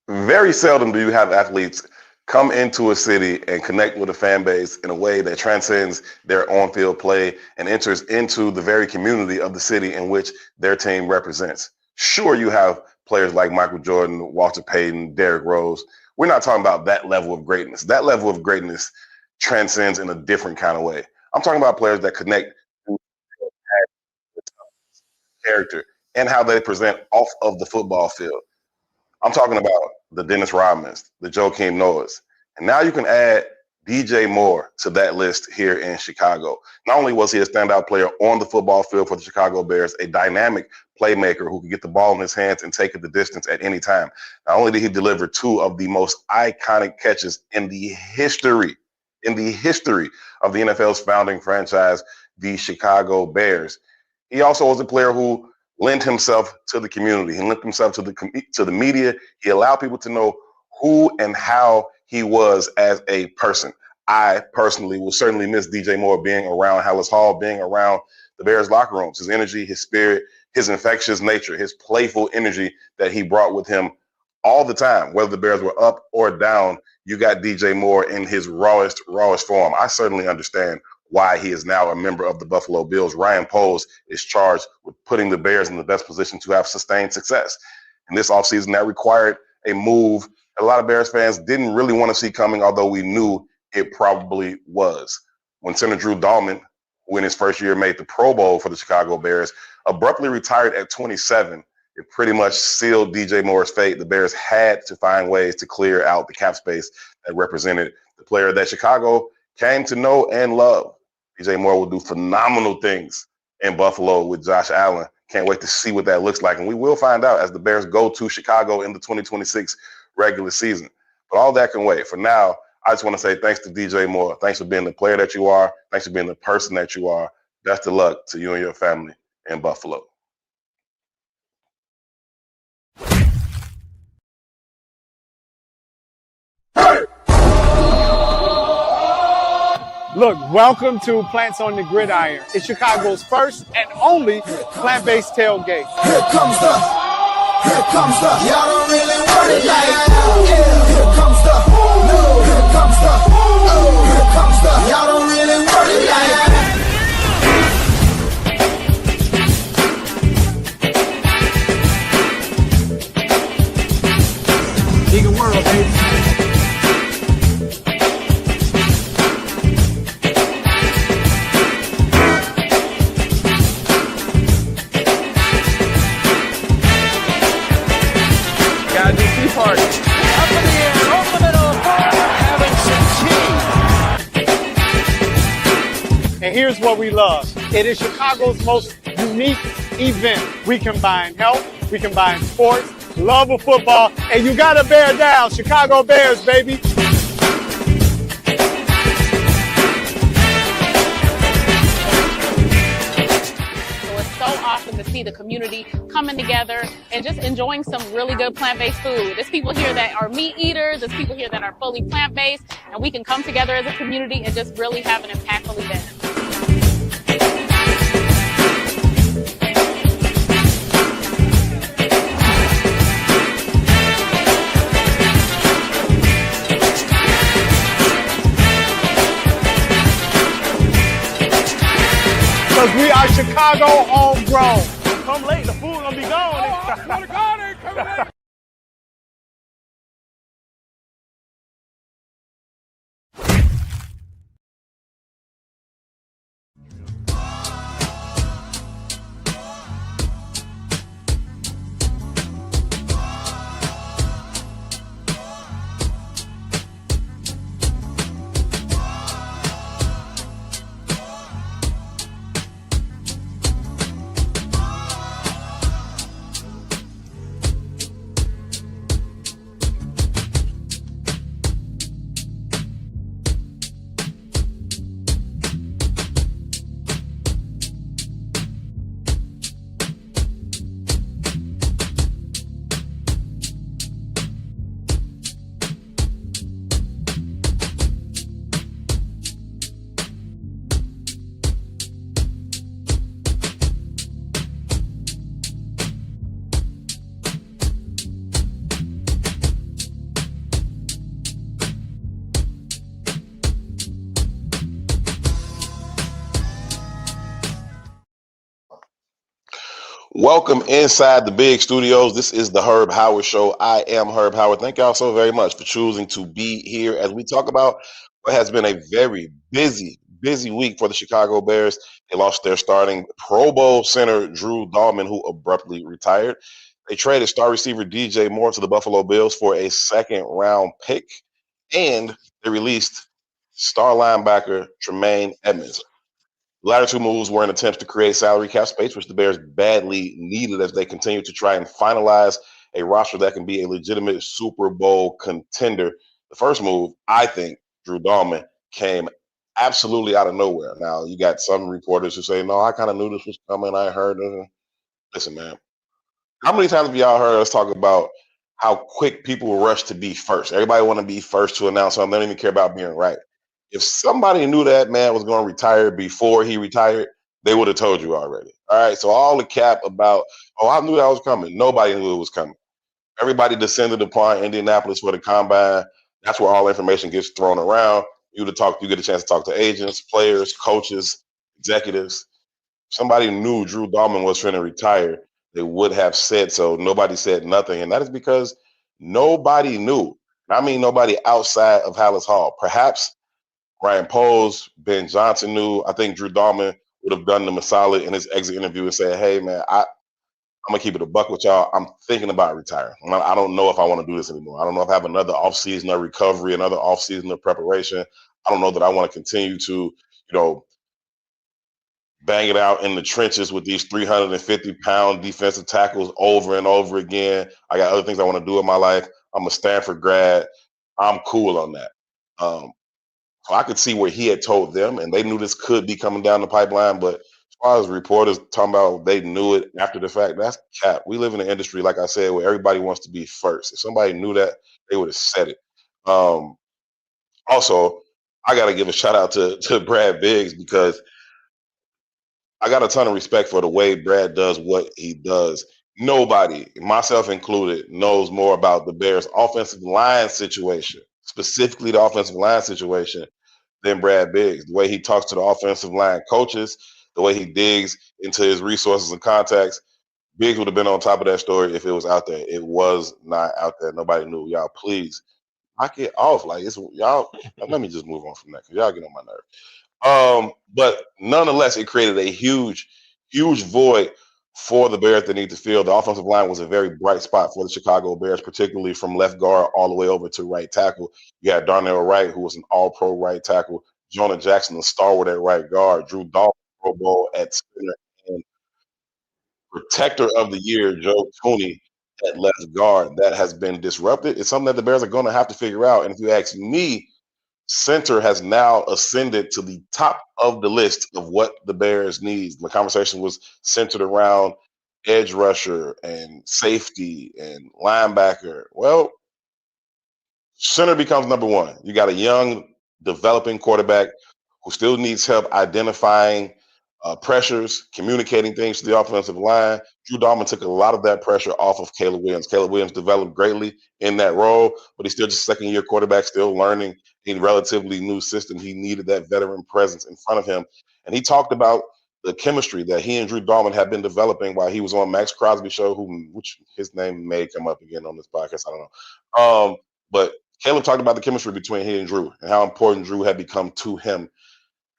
Very seldom do you have athletes come into a city and connect with a fan base in a way that transcends their on-field play and enters into the very community of the city in which their team represents. Sure, you have players like Michael Jordan, Walter Payton, Derrick Rose. We're not talking about that level of greatness. That level of greatness transcends in a different kind of way. I'm talking about players that connect to character and how they present off of the football field. I'm talking about the Dennis Rodmans, the Joakim Noahs. And now you can add DJ Moore to that list here in Chicago. Not only was he a standout player on the football field for the Chicago Bears, a dynamic playmaker who could get the ball in his hands and take it the distance at any time. Not only did he deliver two of the most iconic catches in the history of the NFL's founding franchise, the Chicago Bears, he also was a player who lent himself to the community. He lent himself to the media. He allowed people to know who and how he was as a person. I personally will certainly miss DJ Moore being around Hallis Hall, being around the Bears locker rooms. His energy, his spirit, his infectious nature, his playful energy that he brought with him all the time, whether the Bears were up or down. You got DJ Moore in his rawest form. I certainly understand why he is now a member of the Buffalo Bills. Ryan Poles is charged with putting the Bears in the best position to have sustained success. And this offseason, that required a move a lot of Bears fans didn't really want to see coming, although we knew it probably was. When center Drew Dalman, who in his first year made the Pro Bowl for the Chicago Bears, abruptly retired at 27, it pretty much sealed DJ Moore's fate. The Bears had to find ways to clear out the cap space that represented the player that Chicago came to know and love. DJ Moore will do phenomenal things in Buffalo with Josh Allen. Can't wait to see what that looks like. And we will find out as the Bears go to Chicago in the 2026 regular season. But all that can wait. For now, I just want to say thanks to DJ Moore. Thanks for being the player that you are. Thanks for being the person that you are. Best of luck to you and your family in Buffalo. Look, welcome to Plants on the Gridiron. It's Chicago's first and only plant-based tailgate. Here comes the, y'all don't really want it like that. Here comes the, y'all don't really want it like that. Bigger world, baby. And here's what we love. It is Chicago's most unique event. We combine health, we combine sports, love of football, and you gotta bear down. Chicago Bears, baby. Awesome to see the community coming together and just enjoying some really good plant-based food. There's people here that are meat eaters, there's people here that are fully plant-based, and we can come together as a community and just really have an impactful event. Because we are Chicago homegrown. Come late, the food gonna be gone. I swear to God, they ain't coming back. Welcome inside the big studios. This is the Herb Howard Show. I am Herb Howard. Thank y'all so very much for choosing to be here as we talk about what has been a very busy week for the Chicago Bears. They lost their starting Pro Bowl center, Drew Dalman, who abruptly retired. They traded star receiver DJ Moore to the Buffalo Bills for a second round pick, and they released star linebacker Tremaine Edmonds. The latter two moves were in attempts to create salary cap space, which the Bears badly needed as they continue to try and finalize a roster that can be a legitimate Super Bowl contender. The first move, I think, Drew Dalman, came absolutely out of nowhere. Now, you got some reporters who say, no, I kind of knew this was coming. I heard it. Listen, man, how many times have y'all heard us talk about how quick people will rush to be first? Everybody want to be first to announce something. They don't even care about being right. If somebody knew that man was going to retire before he retired, they would have told you already. All right. So all the cap about, oh, I knew that was coming. Nobody knew it was coming. Everybody descended upon Indianapolis for the combine. That's where all information gets thrown around. You get a chance to talk to agents, players, coaches, executives. Somebody knew Drew Dalman was trying to retire, they would have said so. Nobody said nothing. And that is because nobody knew. I mean, nobody outside of Hallis Hall. Perhaps Ryan Poles, Ben Johnson knew. I think Drew Dalman would have done them a solid in his exit interview and said, hey, man, I'm going to keep it a buck with y'all. I'm thinking about retiring. I don't know if I want to do this anymore. I don't know if I have another offseason of recovery, another offseason of preparation. I don't know that I want to continue to, bang it out in the trenches with these 350-pound defensive tackles over and over again. I got other things I want to do in my life. I'm a Stanford grad. I'm cool on that. So I could see where he had told them, and they knew this could be coming down the pipeline. But as far as reporters talking about they knew it after the fact, that's cap. We live in an industry, like I said, where everybody wants to be first. If somebody knew that, they would have said it. Also, I got to give a shout out to Brad Biggs because I got a ton of respect for the way Brad does what he does. Nobody, myself included, knows more about the Bears' offensive line situation, specifically the offensive line situation, than Brad Biggs. The way he talks to the offensive line coaches, the way he digs into his resources and contacts. Biggs would have been on top of that story if it was out there. It was not out there. Nobody knew. Y'all, please knock it off. Like, it's y'all. Let me just move on from that because y'all get on my nerve. But nonetheless, it created a huge void for the Bears that need to fill. The offensive line was a very bright spot for the Chicago Bears, particularly from left guard all the way over to right tackle. You had Darnell Wright, who was an all-pro right tackle. Jonah Jackson, the stalwart at right guard. Drew Dalman, Pro Bowl at center. And protector of the year, Joe Thuney, at left guard. That has been disrupted. It's something that the Bears are going to have to figure out. And if you ask me, center has now ascended to the top of the list of what the Bears need. The conversation was centered around edge rusher and safety and linebacker. Well, center becomes number one. You got a young, developing quarterback who still needs help identifying pressures, communicating things to the offensive line. Drew Dalman took a lot of that pressure off of Caleb Williams. Caleb Williams developed greatly in that role, but he's still just a second-year quarterback, still learning a relatively new system. He needed that veteran presence in front of him. And he talked about the chemistry that he and Drew Dalman had been developing while he was on Max Crosby's show, which his name may come up again on this podcast. I don't know. But Caleb talked about the chemistry between he and Drew and how important Drew had become to him.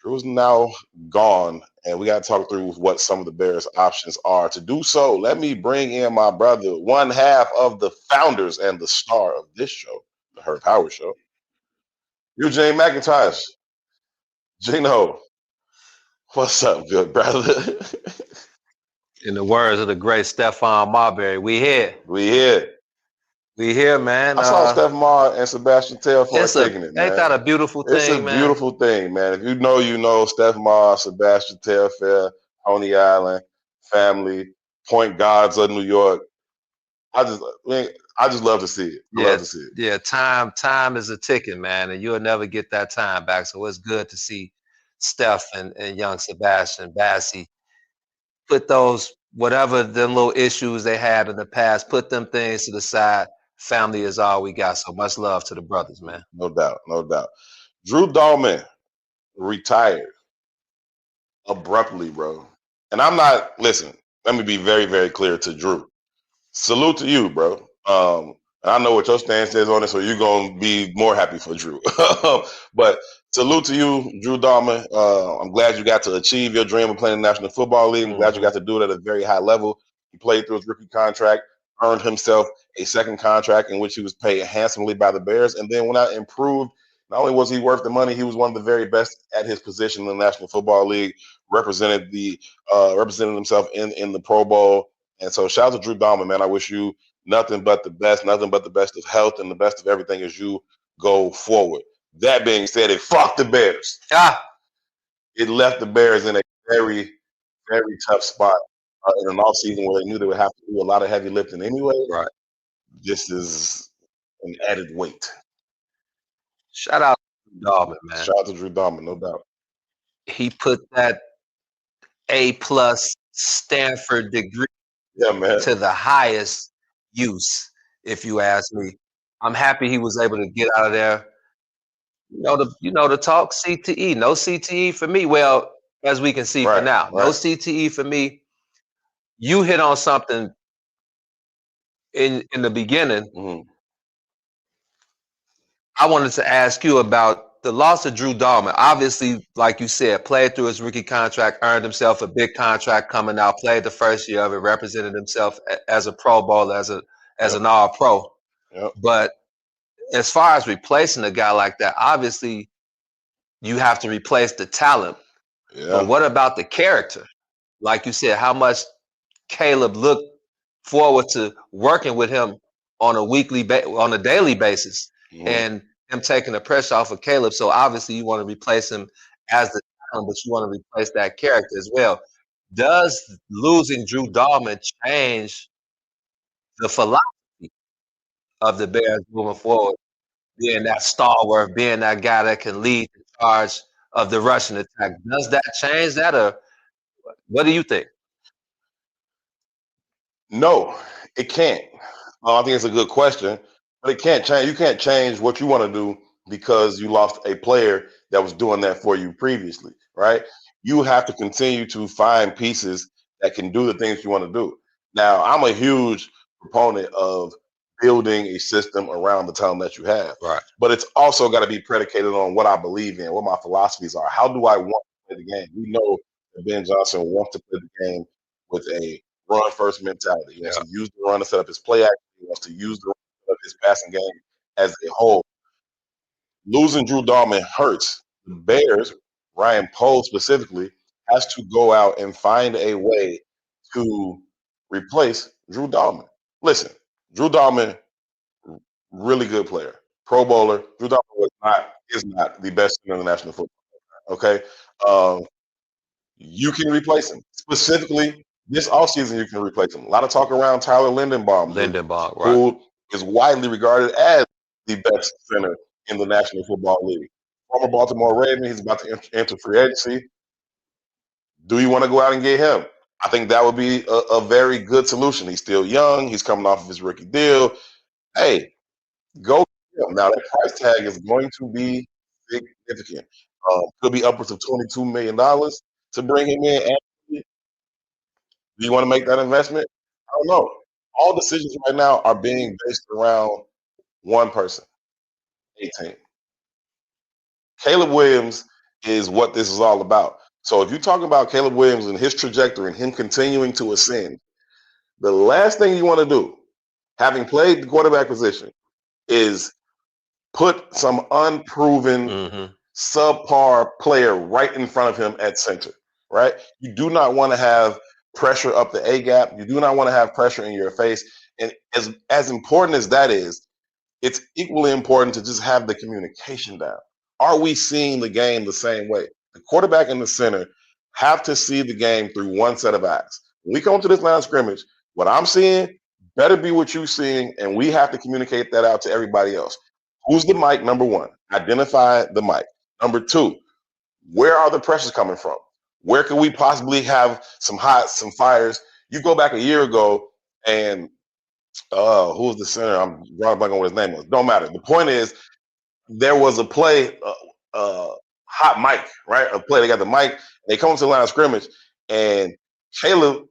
Drew is now gone, and we got to talk through what some of the Bears' options are. To do so, let me bring in my brother, one half of the founders and the star of this show, the Herb Howard Show, Eugene McIntosh. Gino, what's up, good brother? In the words of the great Stephon Marbury, we here. We here. We here, man. I saw Steph Mar and Sebastian Telfair taking it, man. Ain't that a beautiful thing, It's a man? beautiful thing, man. If you know Steph Mar, Sebastian Telfair, Coney Island, family, point guards of New York. I just love to see it. Love to see it. Yeah, time is a ticking, man, and you'll never get that time back. So it's good to see Steph and young Sebastian Bassie put those, whatever the little issues they had in the past, put them things to the side. Family is all we got. So much love to the brothers, man. No doubt. Drew Dalman retired abruptly, bro. And I'm not, listen, let me be very, very clear to Drew. Salute to you, bro. And I know what your stance is on it, so you're gonna be more happy for Drew. But salute to you, Drew Dalman. I'm glad you got to achieve your dream of playing in the National Football League. I'm glad you got to do it at a very high level. He played through his rookie contract, earned himself a second contract in which he was paid handsomely by the Bears, and then went out and improved. Not only was he worth the money, he was one of the very best at his position in the National Football League. Represented himself in the Pro Bowl. And so shout out to Drew Dalman, man. I wish you nothing but the best of health and the best of everything as you go forward. That being said, it fucked the Bears. It left the Bears in a very, very tough spot in an offseason where they knew they would have to do a lot of heavy lifting anyway. Right. This is an added weight. Shout out to Drew Dalman, man. Shout out to Drew Dalman, no doubt. He put that A+ Stanford degree to the highest use, if you ask me. I'm happy he was able to get out of there. To talk CTE. No CTE for me. Well, as we can see for now, no CTE for me. You hit on something in the beginning. Mm-hmm. I wanted to ask you about the loss of Drew Dalman. Obviously, like you said, played through his rookie contract, earned himself a big contract coming out, played the first year of it, represented himself as a Pro Bowler, as an All-Pro. Yep. But as far as replacing a guy like that, obviously you have to replace the talent. Yeah. But what about the character? Like you said, how much Caleb looked forward to working with him on a daily basis, and him taking the pressure off of Caleb. So obviously you want to replace him as the talent, but you want to replace that character as well. Does losing Drew Dalman change the philosophy of the Bears moving forward? Being that stalwart, being that guy that can lead the charge of the rushing attack. Does that change that, or what do you think? No, it can't. I think it's a good question, but it can't change. You can't change what you want to do because you lost a player that was doing that for you previously, right? You have to continue to find pieces that can do the things you want to do. Now, I'm a huge proponent of building a system around the talent that you have. Right. But it's also got to be predicated on what I believe in, what my philosophies are. How do I want to play the game? We know that Ben Johnson wants to play the game with a run first mentality. He wants to use the run to set up his play action. He wants to use the run to set up his passing game as a whole. Losing Drew Dalman hurts. The Bears, Ryan Poles specifically, has to go out and find a way to replace Drew Dalman. Listen, Drew Dalman, really good player, Pro Bowler. Drew Dalman is not the best in the National Football League. Okay, you can replace him. Specifically, this offseason, you can replace him. A lot of talk around Tyler Lindenbaum, who is widely regarded as the best center in the National Football League. Former Baltimore Raven, he's about to enter free agency. Do you want to go out and get him? I think that would be a very good solution. He's still young. He's coming off of his rookie deal. Hey, go get him. Now, that price tag is going to be significant. Could be upwards of $22 million to bring him in. Do you want to make that investment? I don't know. All decisions right now are being based around one person, a team. Caleb Williams is what this is all about. So if you talk about Caleb Williams and his trajectory and him continuing to ascend, the last thing you want to do, having played the quarterback position, is put some unproven, subpar player right in front of him at center, right? You do not want to have pressure up the A-gap. You do not want to have pressure in your face. And as important as that is, it's equally important to just have the communication down. Are we seeing the game the same way? The quarterback and the center have to see the game through one set of eyes. When we come to this line of scrimmage, what I'm seeing better be what you're seeing, and we have to communicate that out to everybody else. Who's the mic? Number one, identify the mic. Number two, where are the pressures coming from? Where could we possibly have some fires? You go back a year ago, and who was the center? I'm drawing a blank on what his name was. Don't matter. The point is, there was a play, hot mic, right? A play, they got the mic, they come to the line of scrimmage, and Caleb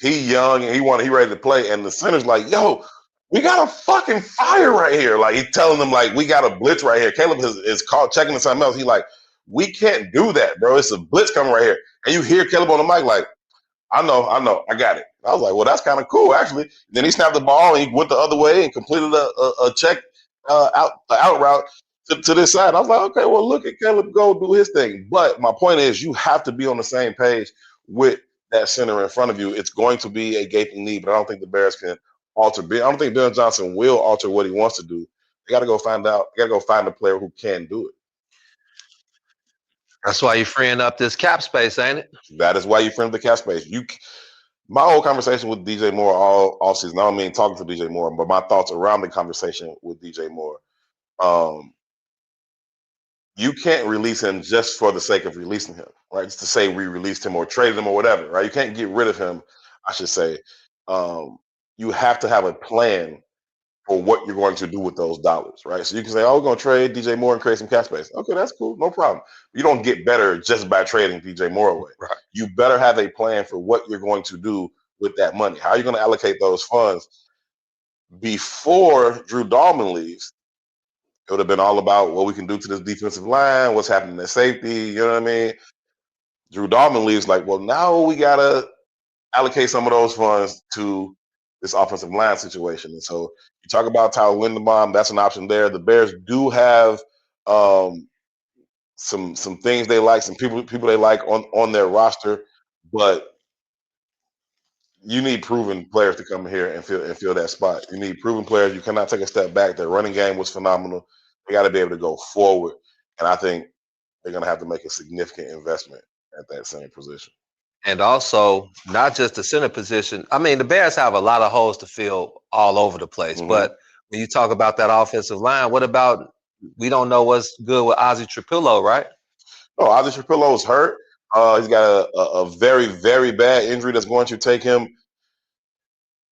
he young and he ready to play, and the center's like, yo, we got a fucking fire right here. Like he's telling them like we got a blitz right here. Caleb is called checking to something else. He like, we can't do that, bro. It's a blitz coming right here. And you hear Caleb on the mic like, I know, I got it. I was like, well, that's kind of cool, actually. Then he snapped the ball and he went the other way and completed a check out route to this side. I was like, okay, well, look at Caleb go do his thing. But my point is, you have to be on the same page with that center in front of you. It's going to be a gaping need, but I don't think the Bears can alter. I don't think Bill Johnson will alter what he wants to do. They got to go find out. They got to go find a player who can do it. That's why you're freeing up this cap space, ain't it? That is why you free up the cap space. My whole conversation with DJ Moore all offseason, I don't mean talking to DJ Moore, but my thoughts around the conversation with DJ Moore. You can't release him just for the sake of releasing him, right? Just to say we released him or traded him or whatever, right? You can't get rid of him, I should say. You have to have a plan for what you're going to do with those dollars, right? So you can say, oh, we're going to trade DJ Moore and create some cap space. Okay, that's cool. No problem. You don't get better just by trading DJ Moore away. Right. You better have a plan for what you're going to do with that money. How are you going to allocate those funds? Before Drew Dalman leaves, it would have been all about what we can do to this defensive line, what's happening at safety, you know what I mean? Drew Dalman leaves like, well, now we got to allocate some of those funds to this offensive line situation. And so you talk about Tyler Linderbaum, that's an option there. The Bears do have some things they like, some people they like on their roster, but you need proven players to come here and fill that spot. You need proven players. You cannot take a step back. Their running game was phenomenal. They got to be able to go forward. And I think they're going to have to make a significant investment at that center position. And also, not just the center position. I mean, the Bears have a lot of holes to fill all over the place. Mm-hmm. But when you talk about that offensive line, what about, we don't know what's good with Ozzie Trapillo, right? Oh, Ozzie Trapillo is hurt. He's got a very, very bad injury that's going to take him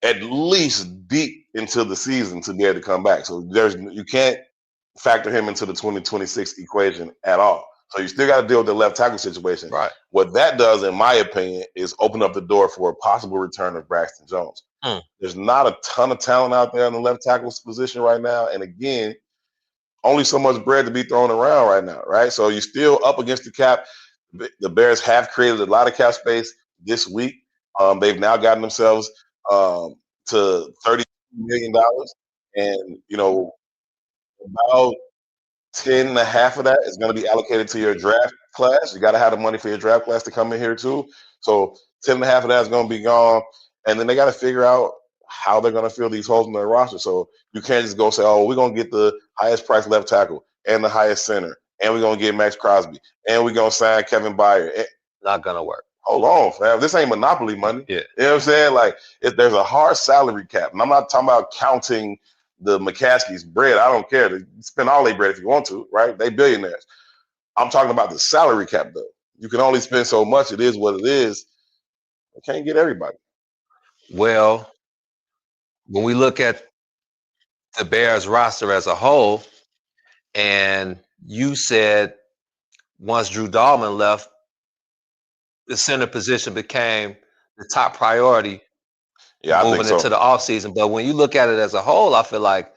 at least deep into the season to be able to come back. So you can't factor him into the 2026 equation at all. So you still got to deal with the left tackle situation. Right. What that does, in my opinion, is open up the door for a possible return of Braxton Jones. There's not a ton of talent out there in the left tackle position right now. And again, only so much bread to be thrown around right now, right? So you're still up against the cap. The Bears have created a lot of cap space this week. They've now gotten themselves to $30 million. And, about 10 and a half of that is going to be allocated to your draft class. You got to have the money for your draft class to come in here too. So 10 and a half of that is going to be gone. And then they got to figure out how they're going to fill these holes in their roster. So you can't just go say, oh, we're going to get the highest price left tackle and the highest center, and we're going to get Max Crosby, and we're going to sign Kevin Byard. Not going to work. Hold on, fam. This ain't Monopoly money. Yeah. You know what I'm saying? Like, there's a hard salary cap. And I'm not talking about counting the McCaskey's bread. I don't care. They spend all their bread if you want to, right? They billionaires. I'm talking about the salary cap, though. You can only spend so much. It is what it is. You can't get everybody. Well, when we look at the Bears roster as a whole, and you said once Drew Dalman left, the center position became the top priority moving into the offseason. But when you look at it as a whole, I feel like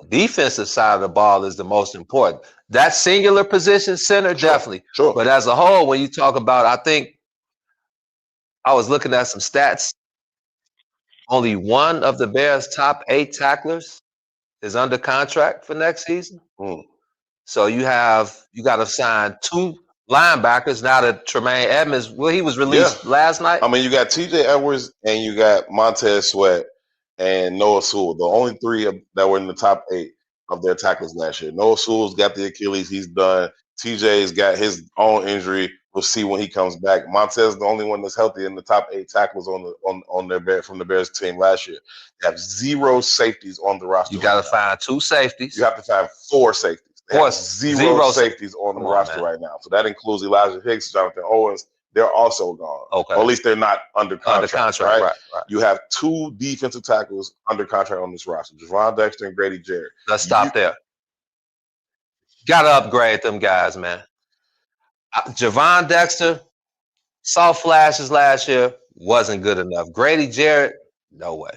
the defensive side of the ball is the most important. That singular position, center, definitely. Sure. But as a whole, when you talk about, I think I was looking at some stats. Only one of the Bears' top 8 tacklers is under contract for next season. So you got to sign 2 linebackers now that Tremaine Edmonds, he was released last night. I mean, you got TJ Edwards and you got Montez Sweat and Noah Sewell, the only 3 that were in the top 8 of their tackles last year. Noah Sewell's got the Achilles. He's done. TJ's got his own injury. We'll see when he comes back. Montez is the only one that's healthy in the top 8 tackles on their from the Bears team last year. They have 0 safeties on the roster. You got to find 2 safeties. You have to find 4 safeties. They have zero safeties on the roster right now. So that includes Elijah Hicks, Jonathan Owens. They're also gone. Okay. Or at least they're not under contract. Right? Right. You have 2 defensive tackles under contract on this roster, Javon Dexter and Grady Jarrett. Let's stop there. Got to upgrade them guys, man. Javon Dexter saw flashes last year. wasn't good enough. Grady Jarrett, no way.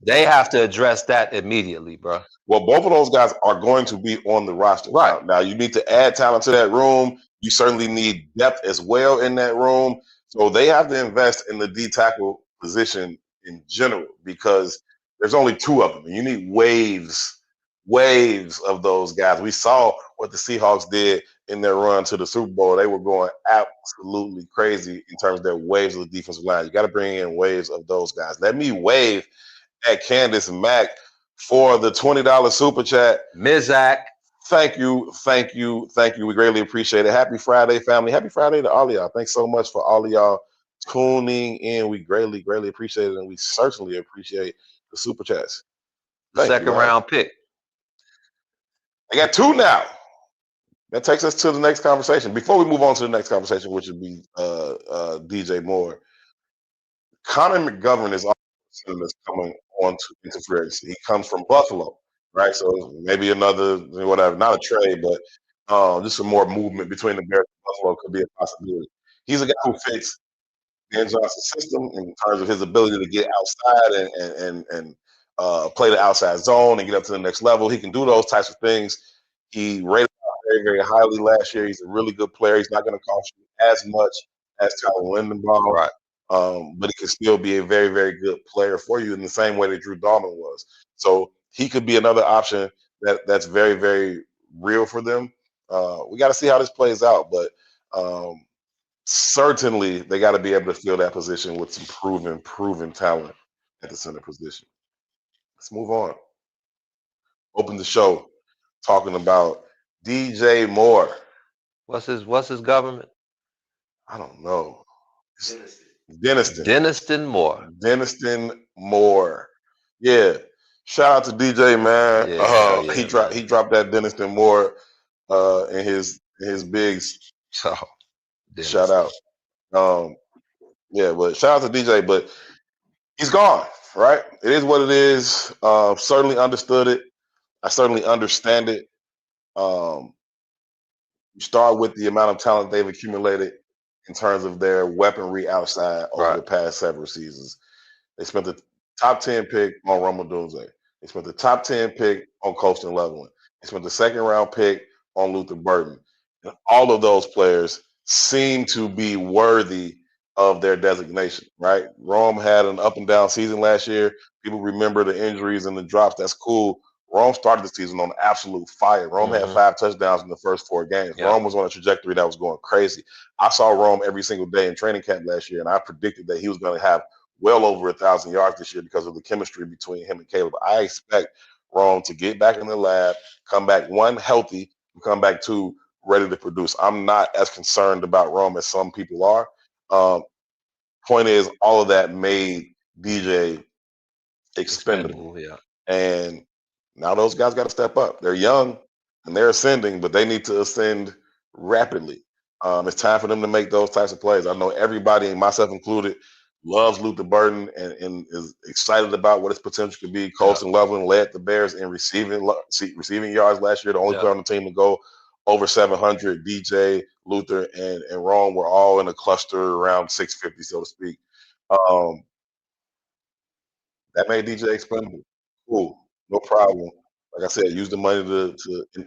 They have to address that immediately, bro. Well, both of those guys are going to be on the roster. Right. Now, you need to add talent to that room. You certainly need depth as well in that room. So they have to invest in the D tackle position in general because there's only two of them. And you need waves of those guys. We saw what the Seahawks did in their run to the Super Bowl. They were going absolutely crazy in terms of their waves of the defensive line. You got to bring in waves of those guys. Let me wave at Candace Mack for the $20 super chat. Mizak. Thank you. We greatly appreciate it. Happy Friday, family. Happy Friday to all of y'all. Thanks so much for all of y'all tuning in. We greatly appreciate it, and we certainly appreciate the super chats. Second round pick. I got two now. That takes us to the next conversation. Before we move on to the next conversation, which would be DJ Moore, Connor McGovern is also that's coming on to interference. He comes from Buffalo, right? So maybe another whatever, not a trade, but just some more movement between the Bears and Buffalo could be a possibility. He's a guy who fits Ben Johnson's system in terms of his ability to get outside and play the outside zone and get up to the next level. He can do those types of things. He rated very highly last year. He's a really good player. He's not going to cost you as much as Tyler Lindenbaum. Right. But he can still be a very good player for you in the same way that Drew Dalman was. So he could be another option that's very real for them. We got to see how this plays out, but certainly they got to be able to fill that position with some proven talent at the center position. Let's move on. Open the show talking about DJ Moore. What's his government? I don't know. Denniston Moore. Yeah. Shout out to DJ, man. Yeah, he dropped that Denniston Moore in his bigs. Oh, shout out. But shout out to DJ, but he's gone, right? It is what it is. Certainly understood it. I certainly understand it. You start with the amount of talent they've accumulated in terms of their weaponry outside over the past several seasons. They spent the top 10 pick on Rome Odunze. They spent the top 10 pick on Colston Loveland. They spent the second round pick on Luther Burton. And all of those players seem to be worthy of their designation, right? Rome had an up and down season last year. People remember the injuries and the drops. That's cool. Rome started the season on absolute fire. Rome had 5 touchdowns in the first 4 games. Yeah. Rome was on a trajectory that was going crazy. I saw Rome every single day in training camp last year, and I predicted that he was going to have well over 1,000 yards this year because of the chemistry between him and Caleb. I expect Rome to get back in the lab, come back, 1, healthy, come back, 2, ready to produce. I'm not as concerned about Rome as some people are. Point is, all of that made DJ expendable. Yeah. And now those guys got to step up. They're young and they're ascending, but they need to ascend rapidly. It's time for them to make those types of plays. I know everybody, myself included, loves Luther Burton and is excited about what his potential could be. Colston Loveland led the Bears in receiving yards last year, the only player on the team to go over 700. DJ, Luther, and Rome were all in a cluster around 650, so to speak. That made DJ expendable. Cool, no problem. Like I said, use the money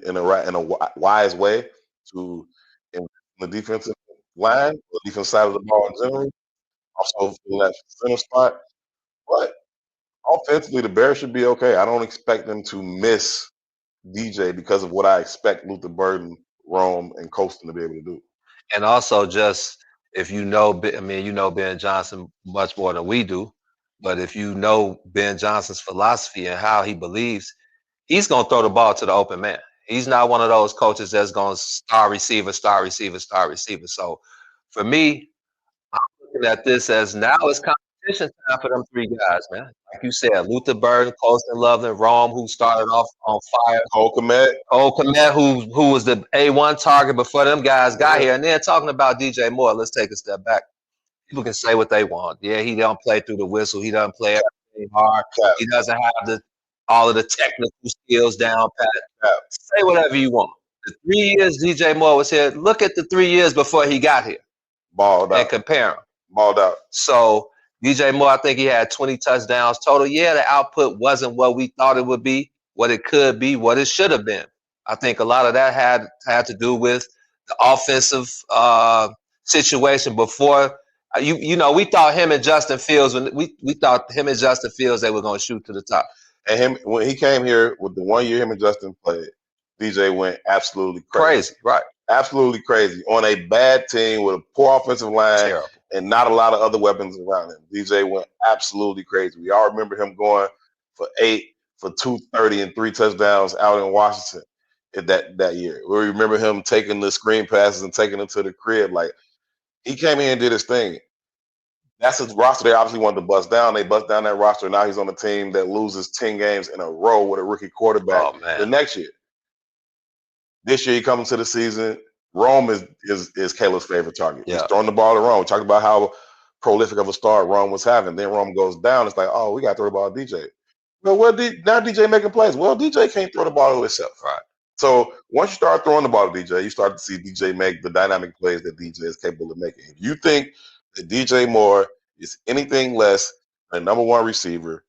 in a wise way to in the defensive line, the defensive side of the ball in general. Also in that center spot. But offensively, the Bears should be okay. I don't expect them to miss DJ because of what I expect Luther Burton, Rome, and Colston to be able to do. And also, just if you know Ben Johnson much more than we do, but if you know Ben Johnson's philosophy and how he believes, he's going to throw the ball to the open man. He's not one of those coaches that's going to star receiver. So for me, I'm looking at this as now it's competition time for them 3 guys, man. Like you said, Luther Burton, Colston Loveland, Rome, who started off on fire. Cole Kmet, who was the A1 target before them guys got here. And then talking about DJ Moore, let's take a step back. People can say what they want. Yeah, he don't play through the whistle. He doesn't play everything hard. He doesn't have all of the technical skills down pat. Say whatever you want. The 3 years DJ Moore was here, look at the 3 years before he got here. Balled out. And compare them. Balled out. So DJ Moore, I think he had 20 touchdowns total. Yeah, the output wasn't what we thought it would be, what it could be, what it should have been. I think a lot of that had to do with the offensive situation before. You know, we thought him and Justin Fields, when we thought him and Justin Fields, they were going to shoot to the top. And him, when he came here with the 1 year him and Justin played, DJ went absolutely crazy. Right. Absolutely crazy on a bad team with a poor offensive line. Terrible. And not a lot of other weapons around him. DJ went absolutely crazy. We all remember him going for 8 for 230 and 3 touchdowns out in Washington that year. We remember him taking the screen passes and taking them to the crib. Like, he came in and did his thing. That's his roster. They obviously wanted to bust down. They bust down that roster. Now he's on a team that loses 10 games in a row with a rookie quarterback the next year. This year he comes into the season. Rome is Caleb's favorite target. Yeah. He's throwing the ball to Rome. We talked about how prolific of a start Rome was having. Then Rome goes down. It's like, oh, we got to throw the ball to DJ. Well, now DJ making plays. Well, DJ can't throw the ball to himself. Right. So once you start throwing the ball to DJ, you start to see DJ make the dynamic plays that DJ is capable of making. If you think that DJ Moore is anything less than number 1 receiver,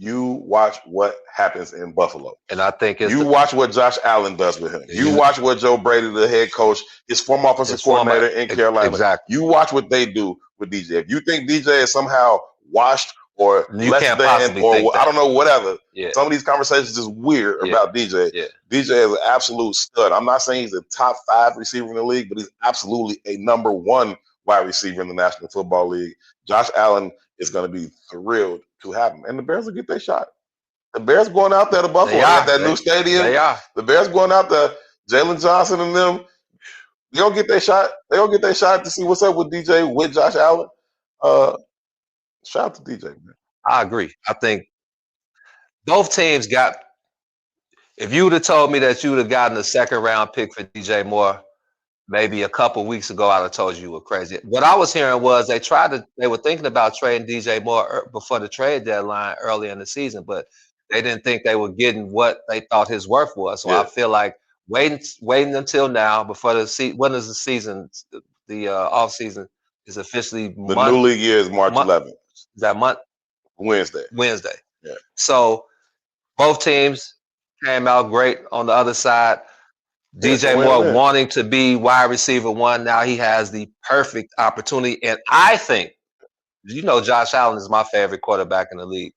you watch what happens in Buffalo. And I think you watch what Josh Allen does with him. You watch what Joe Brady, the head coach, his former offensive coordinator in Carolina. Exactly. You watch what they do with DJ. If you think DJ is somehow washed or you less can't than, or I don't know, whatever. Yeah. Some of these conversations is weird about DJ. Yeah. DJ is an absolute stud. I'm not saying he's a top 5 receiver in the league, but he's absolutely a number 1 wide receiver in the National Football League. Josh Allen is going to be thrilled to have him. And the Bears will get their shot. The Bears going out there to Buffalo at that new stadium. They are. The Bears going out there, Jalen Johnson and them, they'll get their shot. They'll get their shot to see what's up with DJ, with Josh Allen. Shout out to DJ, man. I agree. I think both teams got, if you would have told me that you would have gotten a 2nd round pick for DJ Moore maybe a couple weeks ago, I'd have told you were crazy. What I was hearing was they were thinking about trading DJ Moore before the trade deadline early in the season, but they didn't think they were getting what they thought his worth was. So I feel like waiting until now before when is the season, the off season is officially the new league year is March 11th. Is that month? Wednesday. Yeah. So both teams came out great on the other side. DJ Moore wanting to be wide receiver 1. Now he has the perfect opportunity. And I think, Josh Allen is my favorite quarterback in the league.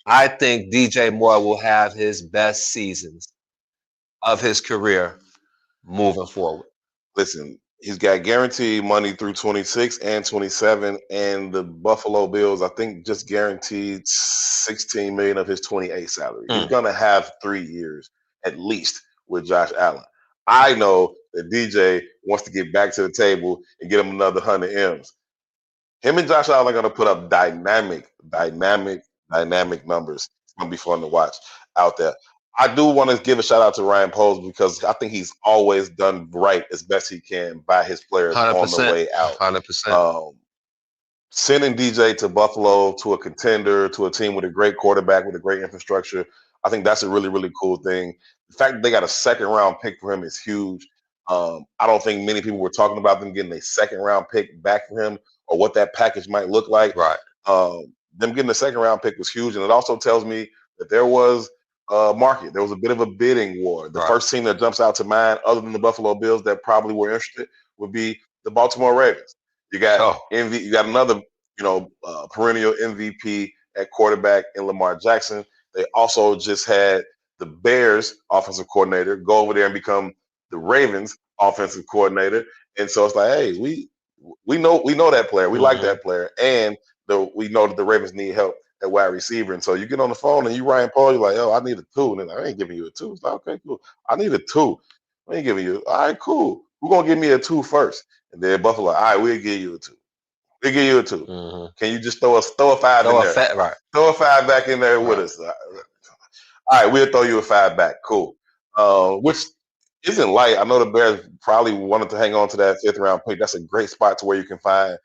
I think DJ Moore will have his best seasons of his career moving forward. Listen, he's got guaranteed money through 26 and 27, and the Buffalo Bills, I think, just guaranteed $16 million of his 28 salary. He's going to have 3 years at least with Josh Allen. I know that DJ wants to get back to the table and get him another 100 M's. Him and Josh Allen are going to put up dynamic numbers. It's going to be fun to watch out there. I do want to give a shout out to Ryan Poles because I think he's always done right as best he can by his players 100%, on the way out. 100%. Sending DJ to Buffalo, to a contender, to a team with a great quarterback, with a great infrastructure, I think that's a really, really cool thing. The fact that they got a 2nd round pick for him is huge. I don't think many people were talking about them getting a 2nd round pick back for him or what that package might look like. Right. Them getting a 2nd round pick was huge. And it also tells me that there was a market. There was a bit of a bidding war. The first team that jumps out to mind, other than the Buffalo Bills, that probably were interested would be the Baltimore Ravens. You got you got another, perennial MVP at quarterback in Lamar Jackson. They also just had the Bears offensive coordinator go over there and become the Ravens offensive coordinator. And so it's like, hey, we know that player. We like that player. And we know that the Ravens need help at wide receiver. And so you get on the phone and you Ryan Paul, you're like, I need a 2. And then I ain't giving you a 2. It's like, okay, cool. I need a 2. I ain't giving you. All right, cool. We're going to give me a 2 first. And then Buffalo, all right, we'll give you a 2. We'll give you a 2. Mm-hmm. Can you just throw a 5 in there? Right. Throw a 5 back in there with us. All right, we'll throw you a 5 back. Cool. Which isn't light. I know the Bears probably wanted to hang on to that 5th round pick. That's a great spot to where you can find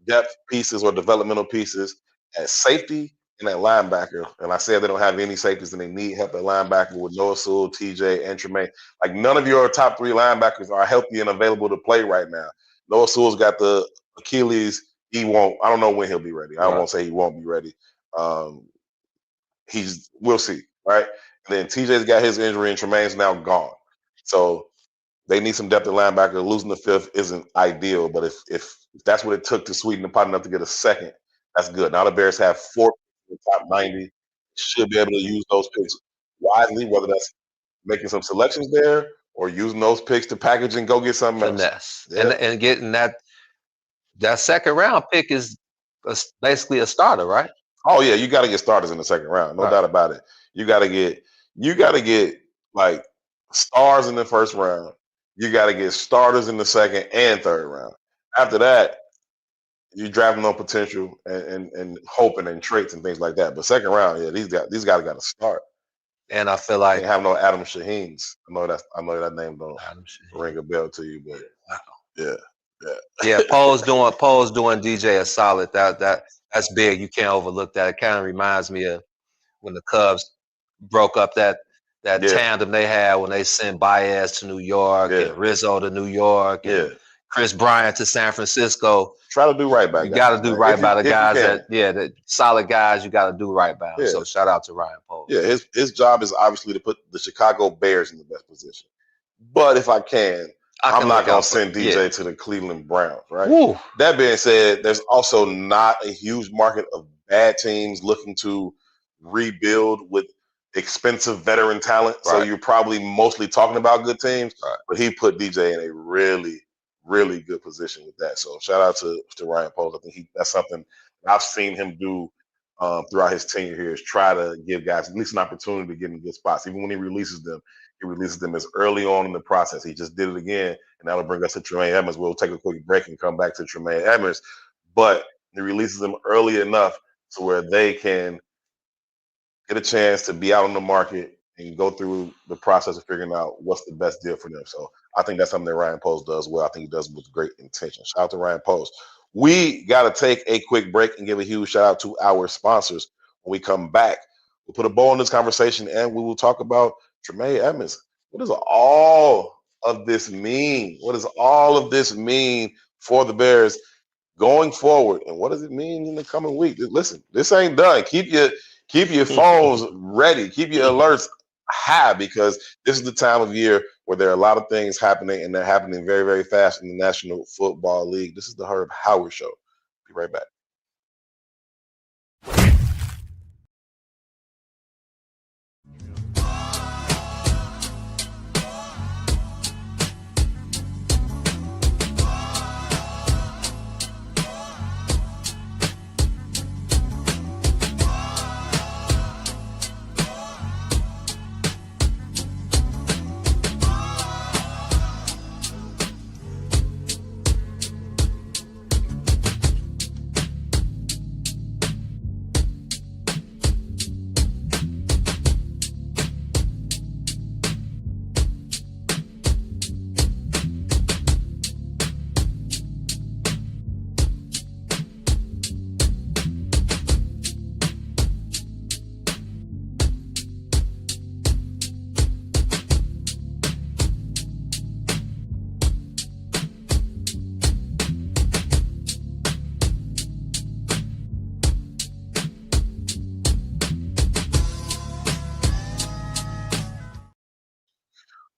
depth pieces or developmental pieces at safety and at linebacker. And I said they don't have any safeties and they need help at linebacker with Noah Sewell, TJ, and Tremaine. Like, none of your top 3 linebackers are healthy and available to play right now. Noah Sewell's got the Achilles he won't. I don't know when he'll be ready. I Right. won't say he won't be ready. We'll see, right? And then TJ's got his injury, and Tremaine's now gone. So they need some depth at linebacker. Losing the fifth isn't ideal, but if that's what it took to sweeten the pot enough to get a second, that's good. Now the Bears have 4 in the top 90. Should be able to use those picks wisely, whether that's making some selections there or using those picks to package and go get something else. Finesse. Yeah. And getting that second round pick is basically a starter, right? Oh yeah, you got to get starters in the second round, no doubt about it. You got to get like stars in the first round. You got to get starters in the second and third round. After that, you drafting on potential and hoping and traits and things like that. But second round, yeah, these guys got to start. And I feel like they have no Adam Shaheens. I know that name don't ring a bell to you, but yeah. Poe's doing DJ a solid. That's big. You can't overlook that. It kind of reminds me of when the Cubs broke up that tandem they had when they sent Baez to New York and Rizzo to New York and Chris Bryant to San Francisco. Try to do right by you got to do right by the guys that solid guys. You got to do right by them. So shout out to Ryan Poe. Yeah, his job is obviously to put the Chicago Bears in the best position. But if I'm not going to send DJ to the Cleveland Browns, right? Woo. That being said, there's also not a huge market of bad teams looking to rebuild with expensive veteran talent. Right. So you're probably mostly talking about good teams. Right. But he put DJ in a really, really good position with that. So shout out to Ryan Poles. I think that's something I've seen him do throughout his tenure here, is try to give guys at least an opportunity to get in good spots. Even when he releases them as early on in the process. He just did it again, and that'll bring us to Tremaine Edmonds. We'll take a quick break and come back to Tremaine Edmonds, but he releases them early enough to where they can get a chance to be out on the market and go through the process of figuring out what's the best deal for them. So I think that's something that Ryan Post does well. I think he does it with great intention. Shout out to Ryan Post. We got to take a quick break and give a huge shout out to our sponsors. When we come back, we'll put a bow on this conversation and we will talk about Tremaine Edmonds. What does all of this mean? What does all of this mean for the Bears going forward? And what does it mean in the coming week? Listen, this ain't done. Keep your phones ready. Keep your alerts high, because this is the time of year where there are a lot of things happening, and they're happening very, very fast in the National Football League. This is the Herb Howard Show. Be right back.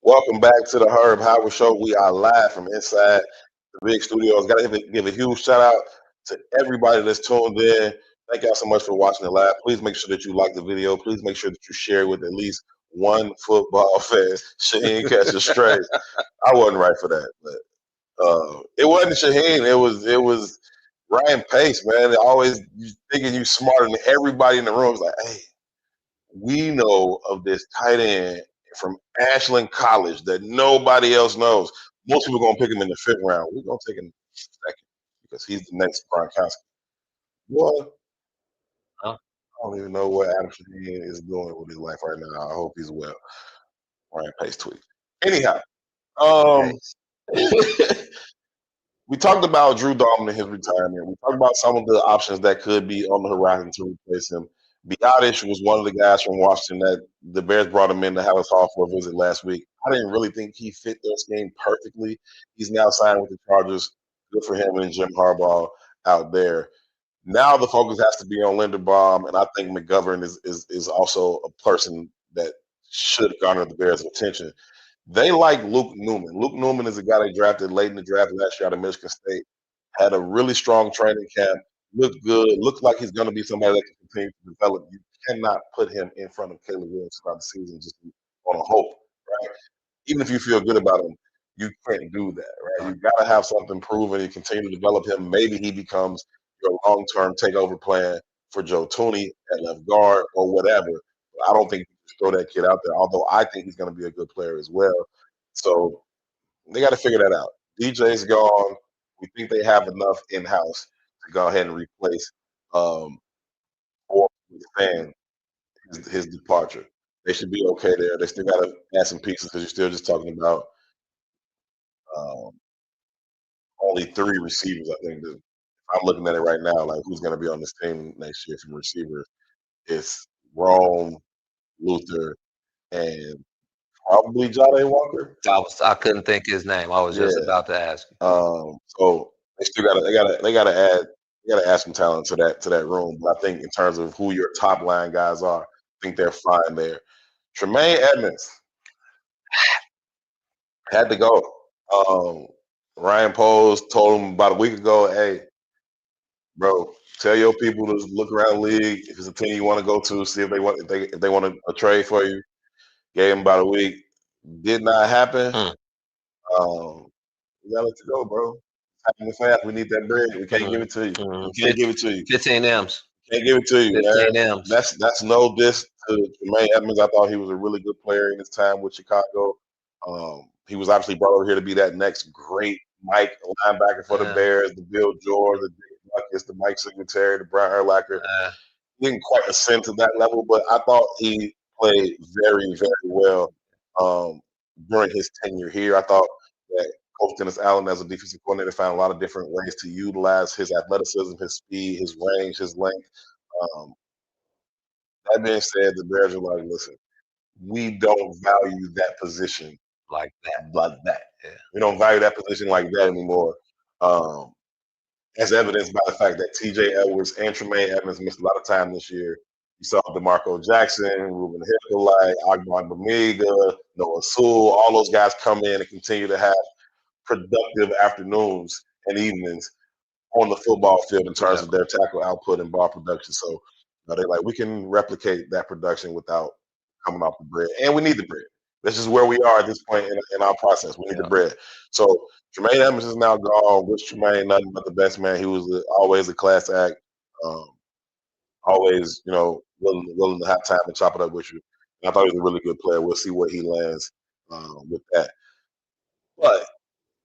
Welcome back to the Herb Howard Show. We are live from inside the big studios. Got to give a huge shout out to everybody that's tuned in. Thank y'all so much for watching it live. Please make sure that you like the video. Please make sure that you share it with at least one football fan. Shaheen catches straight. I wasn't right for that, but it wasn't Shaheen. It was Ryan Pace, man. Always thinking you smarter than everybody in the room. It's like, hey, we know of this tight end from Ashland College that nobody else knows. Most people are going to pick him in the 5th round. We're going to take him second because he's the next Gronkowski. Boy, I don't even know what Adam Shaheen is doing with his life right now. I hope he's well. Ryan Pace tweet. Anyhow, we talked about Drew Dalman and his retirement. We talked about some of the options that could be on the horizon to replace him. Biotish was one of the guys from Washington that the Bears brought him in to Hallis Hall for a visit last week. I didn't really think he fit their scheme perfectly. He's now signed with the Chargers. Good for him and Jim Harbaugh. out there. Now the focus has to be on Linderbaum, and I think McGovern is also a person that should garner the Bears' attention. They like Luke Newman. Luke Newman is a guy they drafted late in the draft last year out of Michigan State. Had a really strong training camp. Looked good. Looked like he's going to be somebody that can continue to develop. You cannot put him in front of Caleb Williams throughout the season just on a hope, right? Even if you feel good about him, you can't do that, right? You got to have something proven. You continue to develop him. Maybe he becomes your long-term takeover plan for Joe Tooney at left guard or whatever. But I don't think you just throw that kid out there. Although I think he's going to be a good player as well. So they got to figure that out. DJ's gone. We think they have enough in-house to go ahead and replace or withstand his departure. They should be okay there. They still got to add some pieces because you're still just talking about um, only 3 receivers. I think that if I'm looking at it right now, like who's going to be on this team next year from receivers, it's Rome, Luther, and probably Jade Walker. I couldn't think his name. I was just about to ask you. So they still gotta add some talent to that room. But I think in terms of who your top line guys are, I think they're fine there. Tremaine Edmonds had to go. Ryan Poles told him about a week ago, hey, bro, tell your people to look around the league. If it's a team you want to go to, see if they want a trade for you. Gave him about a week. Did not happen. We gotta let you go, bro. It's happening fast. We need that bread. We can't give it to you. We can't give it to you. 15 M's. Can't give it to you, 15 man. M's. That's no diss to Jermaine Edmonds. I thought he was a really good player in his time with Chicago. He was obviously brought over here to be that next great Mike linebacker for the Bears, the Bill George, the Dick Buckus, the Mike Singletary, the Brian Urlacher. Didn't quite ascend to that level, but I thought he played very, very well during his tenure here. I thought that Coach Dennis Allen, as a defensive coordinator, found a lot of different ways to utilize his athleticism, his speed, his range, his length. That being said, the Bears are like, listen, we don't value that position like that. Yeah. We don't value that position like that anymore. As evidenced by the fact that TJ Edwards and Tremaine Edmonds missed a lot of time this year. You saw DeMarco Jackson, Ruben Hickelite, Agban Bamiga, Noah Sewell, all those guys come in and continue to have productive afternoons and evenings on the football field in terms of their tackle output and ball production. So they're like, we can replicate that production without coming off the bread. And we need the bread. This is where we are at this point in our process. We need the bread. So Tremaine Edmonds is now gone. Wish Tremaine nothing but the best, man. He was always a class act. Always, willing to have time to chop it up with you. And I thought he was a really good player. We'll see where he lands with that. But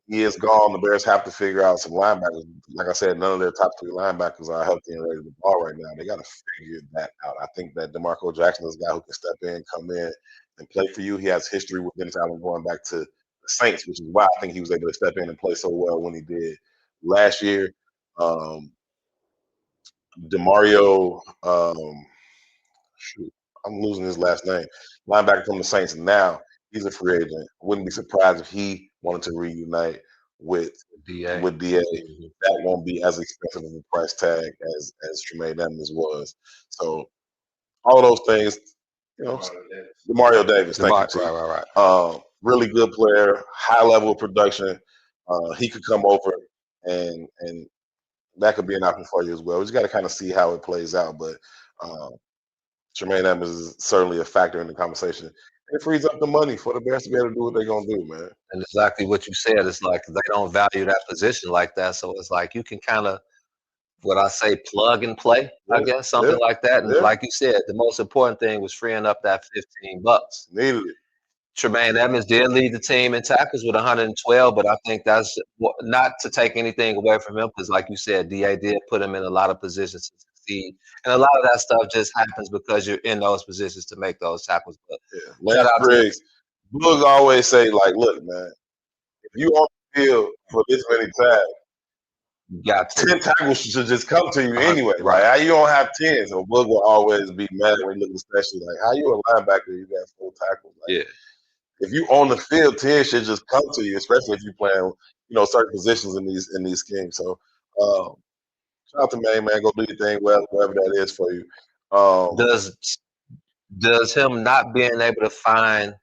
he is gone. The Bears have to figure out some linebackers. Like I said, none of their top 3 linebackers are healthy and ready to ball right now. They got to figure that out. I think that DeMarco Jackson is a guy who can step in, come in, and play for you. He has history with Dennis Allen going back to the Saints, which is why I think he was able to step in and play so well when he did last year. DeMario, I'm losing his last name. Linebacker from the Saints now. He's a free agent. Wouldn't be surprised if he wanted to reunite with DA. That won't be as expensive of a price tag as Tremaine Edmonds was. So all of those things, DeMario Davis. Thank you. Right. Really good player, high level of production. He could come over and that could be an option for you as well. We just got to kind of see how it plays out. But Tremaine Edmonds is certainly a factor in the conversation. It frees up the money for the Bears to be able to do what they're going to do, man. And exactly what you said. It's like they don't value that position like that. So it's like you can kind of, what I say, plug and play, I guess, something like that. And like you said, the most important thing was freeing up that $15. Needed it. Tremaine Edmonds did lead the team in tackles with 112, but I think that's not to take anything away from him because, like you said, DA did put him in a lot of positions to succeed. And a lot of that stuff just happens because you're in those positions to make those tackles. But Lance Briggs, Boog always say, like, look, man, if you on the field for this many times, you got 10 tackles should just come to you anyway. Right? How you don't have 10? So Boog will always be mad when he looks especially like, how you a linebacker? You got 4 tackles. Like, if you on the field, 10 should just come to you, especially if you playing, certain positions in these schemes. So Shout out to man, go do your thing, wherever that is for you. Does him not being able to find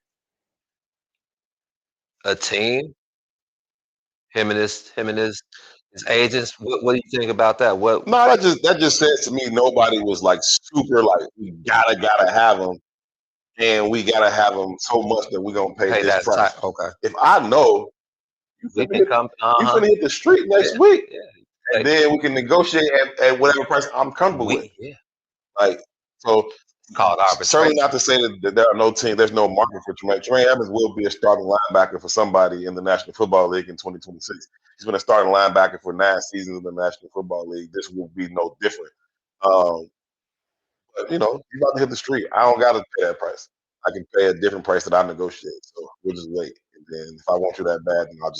a team, him and his agents, what do you think about that? What? No, that just says to me nobody was like super like we gotta have them, and we gotta have them so much that we're gonna pay this price. Okay. If I know We can come. you finna hit the street next week, Yeah. and then we can negotiate at whatever price I'm comfortable with. Yeah. Like so. It's called arbitration. Certainly not to say that there are no teams, there's no market for Tremaine. Tremaine Evans will be a starting linebacker for somebody in the National Football League in 2026. He's been a starting linebacker for 9 seasons in the National Football League. This will be no different. But he's about to hit the street. I don't got to pay that price. I can pay a different price that I negotiate. So we'll just wait. And then if I want you that bad, then I'll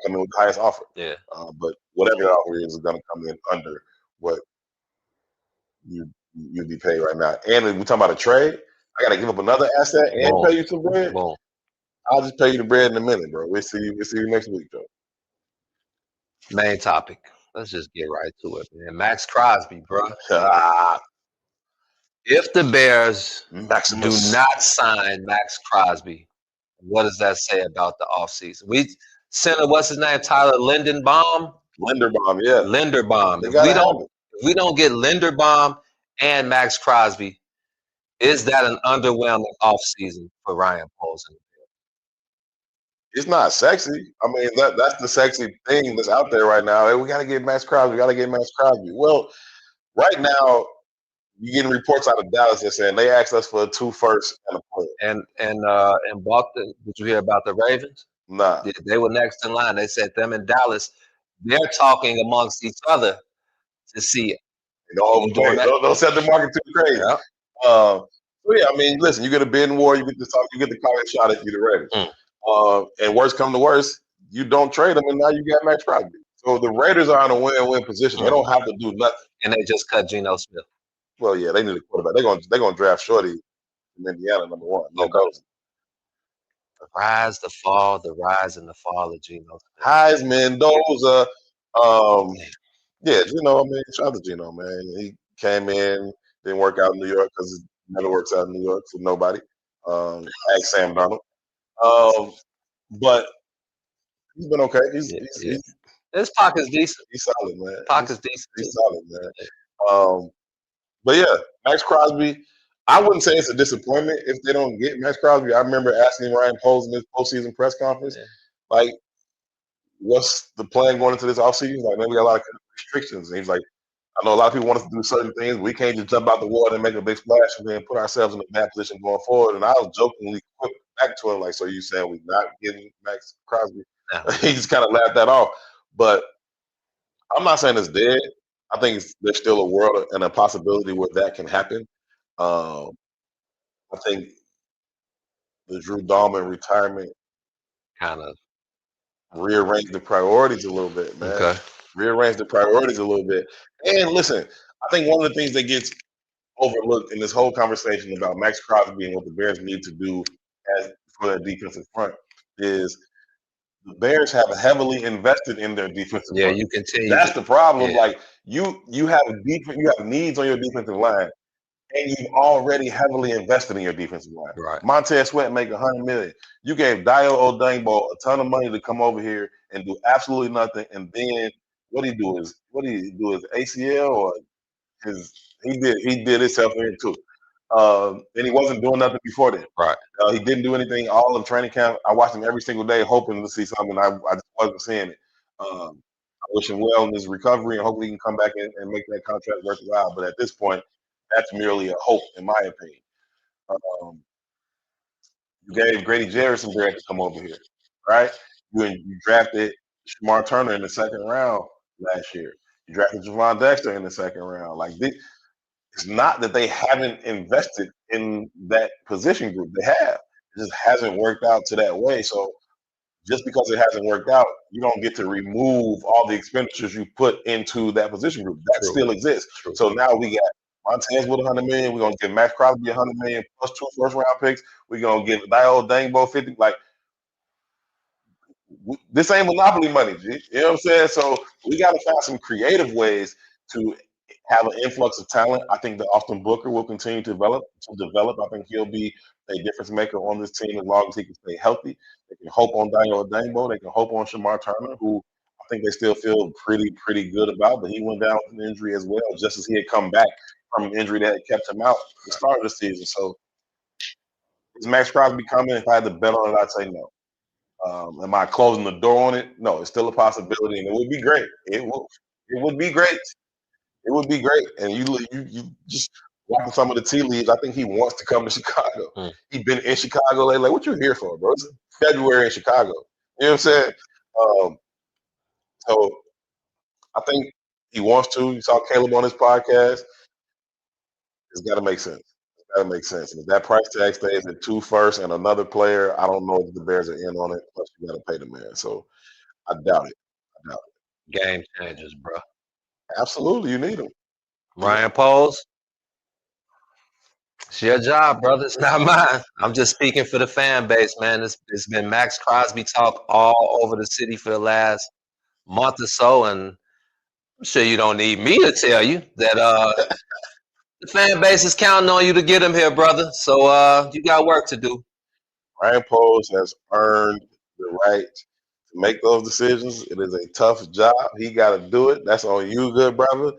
come in with the highest offer. Yeah. But whatever the offer is going to come in under what you'd be paid right now. And if we're talking about a trade, I got to give up another asset and pay you some bread. I'll just pay you the bread in a minute, bro. We'll see you next week, though. Main topic. Let's just get right to it, man. Max Crosby, bro. If the Bears do not sign Max Crosby, what does that say about the offseason? We sent what's his name, Tyler Linderbaum? Linderbaum, yeah. Linderbaum. If we don't get Linderbaum and Max Crosby, is that an underwhelming offseason for Ryan Poles? It's not sexy. I mean, that's the sexy thing that's out there right now. Hey, we got to get Max Crosby. Well, right now, you're getting reports out of Dallas that saying they asked us for a 2 firsts and a player. And Boston, did you hear about the Ravens? Nah. They were next in line. They said them in Dallas, they're talking amongst each other to see. Don't set the market too crazy. Yeah. So yeah, I mean, listen, you get a bidding war, you get the call and shot at you, the Raiders. And worst come to worst, you don't trade them, and now you got Max Crosby. So the Raiders are in a win-win position. They don't have to do nothing. And they just cut Geno Smith. Well, yeah, they need a quarterback. They're gonna draft Shorty from Indiana, number 1. Okay. The rise and the fall of Geno Smith. Heisman, Mendoza. Yeah, Geno, I mean, shout out to Geno, man. He came in, didn't work out in New York because it never works out in New York for nobody. Ask Sam Darnold. But he's been okay. His pocket's decent. He's solid, man. Pocket's decent. He's solid, man. But yeah, Max Crosby, I wouldn't say it's a disappointment if they don't get Max Crosby. I remember asking Ryan Poles in his postseason press conference, like, what's the plan going into this offseason? Like, man, we got a lot of restrictions. And he's like, I know a lot of people want us to do certain things. But we can't just jump out the water and make a big splash and then put ourselves in a bad position going forward. And I was jokingly quick back to him, like, so you saying we're not getting Max Crosby? No. He just kind of laughed that off. But I'm not saying it's dead. I think there's still a world and a possibility where that can happen. I think the Drew Dalman retirement kind of rearranged the priorities a little bit, man. Okay. Rearrange the priorities a little bit. And listen, I think one of the things that gets overlooked in this whole conversation about Max Crosby and what the Bears need to do for their defensive front is the Bears have heavily invested in their defensive front. You continue. That's the problem. Yeah. Like you have needs on your defensive line, and you've already heavily invested in your defensive line. Right. Montez Sweat make $100 million. You gave Dio Odangbo a ton of money to come over here and do absolutely nothing, and then what do you do is ACL or he did himself in too. And he wasn't doing nothing before then. Right. He didn't do anything all in training camp. I watched him every single day, hoping to see something. I just wasn't seeing it. I wish him well in his recovery, and hopefully he can come back and make that contract worthwhile. But at this point, that's merely a hope, in my opinion. You gave Grady Jarrett some bread to come over here, right? You drafted Shamar Turner in the 2nd round last year. You drafted Javon Dexter in the 2nd round. Like it's not that they haven't invested in that position group. They have. It just hasn't worked out to that way. So just because it hasn't worked out, you don't get to remove all the expenditures you put into that position group. That still exists. True. So now we got Montez with $100 million. We're gonna give Max Crosby $100 million plus 2 first-round picks. We're gonna give Dio Dangbo 50. Like this ain't monopoly money, G. You know what I'm saying? So we got to find some creative ways to have an influx of talent. I think that Austin Booker will continue to develop. I think he'll be a difference maker on this team as long as he can stay healthy. They can hope on Daniel Adangbo. They can hope on Shamar Turner, who I think they still feel pretty good about, but he went down with an injury as well, just as he had come back from an injury that had kept him out at the start of the season. So is Max Crosby coming? If I had to bet on it, I'd say no. Am I closing the door on it? No, it's still a possibility, and it would be great. It would be great. It would be great. And you just watching some of the tea leaves. I think he wants to come to Chicago. He's been in Chicago lately. Like, what you here for, bro? It's February in Chicago. You know what I'm saying? So I think he wants to. You saw Caleb on his podcast. It's got to make sense. It's got to make sense. And if that price tag stays at 2 first and another player, I don't know if the Bears are in on it. Plus, you got to pay the man. So I doubt it. Game changers, bro. Absolutely, you need him. Ryan Poles, it's your job, brother. It's not mine. I'm just speaking for the fan base, man. It's been Max Crosby talk all over the city for the last month or so, and I'm sure you don't need me to tell you that the fan base is counting on you to get him here, brother. So you got work to do. Ryan Poles has earned the right to make those decisions. It is a tough job. He got to do it. That's on you, good brother.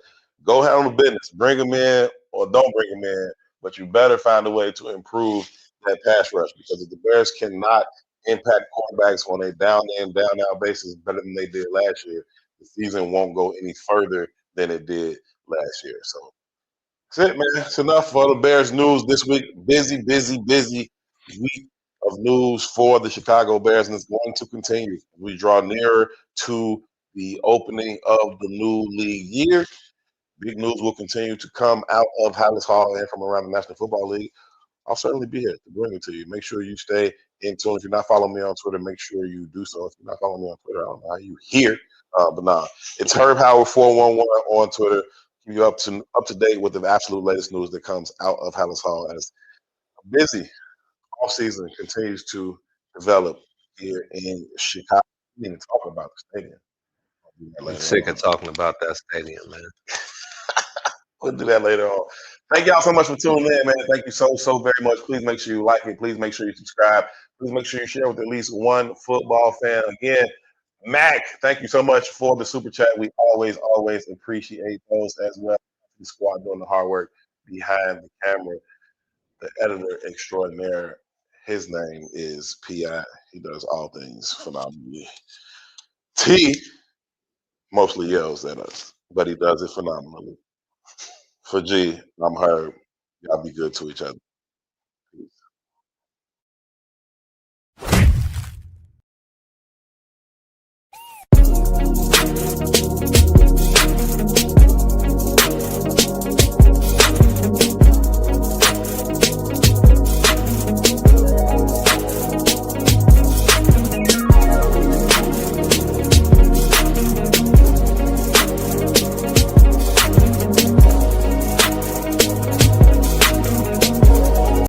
Go handle the business. Bring him in or don't bring him in, but you better find a way to improve that pass rush, because if the Bears cannot impact quarterbacks on a down in, down out basis better than they did last year, the season won't go any further than it did last year. So that's it, man. It's enough for the Bears news this week. Busy week of news for the Chicago Bears, and it's going to continue. We draw nearer to the opening of the new league year. Big news will continue to come out of Hallis Hall and from around the National Football League. I'll certainly be here to bring it to you. Make sure you stay in tune. If you're not following me on Twitter, make sure you do so. If you're not following me on Twitter, I don't know how you hear. But nah, it's Herb Howard 411 on Twitter. Keep you up to date with the absolute latest news that comes out of Hallis Hall as busy offseason continues to develop here in Chicago. We didn't even talk about the stadium. I'm sick of talking about that stadium, man. We'll do that later on. Thank y'all so much for tuning in, man. Thank you so very much. Please make sure you like it. Please make sure you subscribe. Please make sure you share with at least one football fan. Again, Mac, thank you so much for the super chat. We always appreciate those as well. The squad doing the hard work behind the camera. The editor extraordinaire, his name is P.I. He does all things phenomenally. T mostly yells at us, but he does it phenomenally. For G, I'm Herb. Y'all be good to each other.